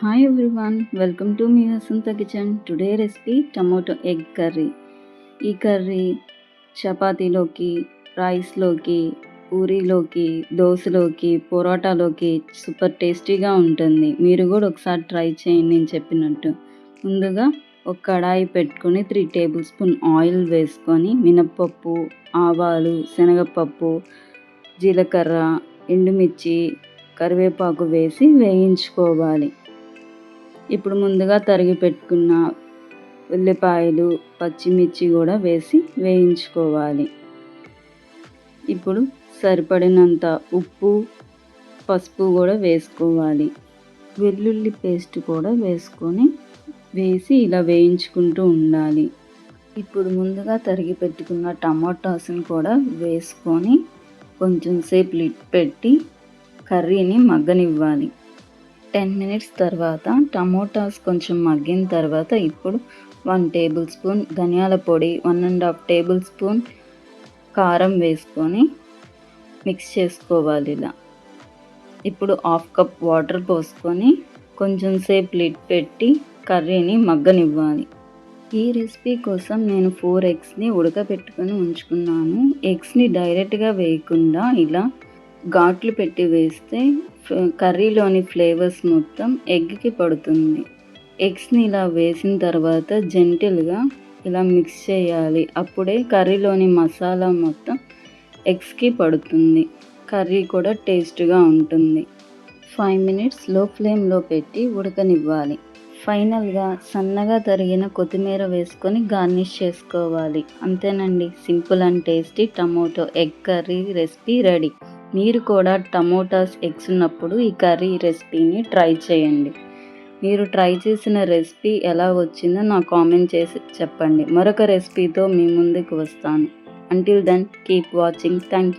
Hi everyone, welcome to మీ Vasantha kitchen. Today recipe tomato egg curry. ఈ curry చపాతీలోకి, రైస్లోకి, పూరీలోకి, దోశలోకి, పొరాటాలోకి సూపర్ టేస్టీగా ఉంటుంది. మీరు కూడా ఒకసారి ట్రై చేయండి నేను చెప్పినట్టు. ముందుగా ఒక కడాయి పెట్టుకొని 3 టేబుల్ స్పూన్ ఆయిల్ వేసుకొని మినప్పప్పు, ఆవాలు, శనగపప్పు, జీలకర్ర, ఎండుమిర్చి, కరివేపాకు వేసి వేయించుకోవాలి. ఇప్పుడు ముందుగా తరిగి పెట్టుకున్న ఉల్లిపాయలు, పచ్చిమిర్చి కూడా వేసి వేయించుకోవాలి. ఇప్పుడు సరిపడినంత ఉప్పు, పసుపు కూడా వేసుకోవాలి. వెల్లుల్లి పేస్ట్ కూడా వేసి ఇలా వేయించుకుంటూ ఉండాలి. ఇప్పుడు ముందుగా తరిగి పెట్టుకున్న టమాటాస్ని కూడా వేసుకొని కొంచెం సేపు లిడ్ పెట్టి కర్రీని మగ్గనివ్వాలి. 10 మినిట్స్ తర్వాత టమోటాస్ కొంచెం మగ్గిన తర్వాత ఇప్పుడు 1 టేబుల్ స్పూన్ ధనియాల పొడి, 1.5 టేబుల్ స్పూన్ కారం వేసుకొని మిక్స్ చేసుకోవాలి ఇలా. ఇప్పుడు 1/2 కప్ వాటర్ పోసుకొని కొంచెం సేపు లిడ్ పెట్టి కర్రీని మగ్గనివ్వాలి. ఈ రెసిపీ కోసం నేను 4 ఎగ్స్ని ఉడకబెట్టుకొని ఉంచుకున్నాను. ఎగ్స్ని డైరెక్ట్గా వేయకుండా ఇలా ఘాట్లు పెట్టి వేస్తే కర్రీలోని ఫ్లేవర్స్ మొత్తం ఎగ్కి పడుతుంది. ఎగ్స్ని ఇలా వేసిన తర్వాత జెంటిల్గా ఇలా మిక్స్ చేయాలి. అప్పుడే కర్రీలోని మసాలా మొత్తం ఎగ్స్కి పడుతుంది. కర్రీ కూడా టేస్ట్గా ఉంటుంది. 5 మినిట్స్ లో ఫ్లేమ్లో పెట్టి ఉడకనివ్వాలి. ఫైనల్గా సన్నగా తరిగిన కొత్తిమీర వేసుకొని గార్నిష్ చేసుకోవాలి. అంతేనండి, simple and tasty tomato egg curry recipe ready. మీరు కూడా టమోటాస్ ఎగ్స్ ఉన్నప్పుడు ఈ కర్రీ రెసిపీని ట్రై చేయండి. మీరు ట్రై చేసిన రెసిపీ ఎలా వచ్చిందో నాకు కామెంట్ చేసి చెప్పండి. మరొక రెసిపీతో మీ ముందుకు వస్తాను. Until then keep watching. Thank you.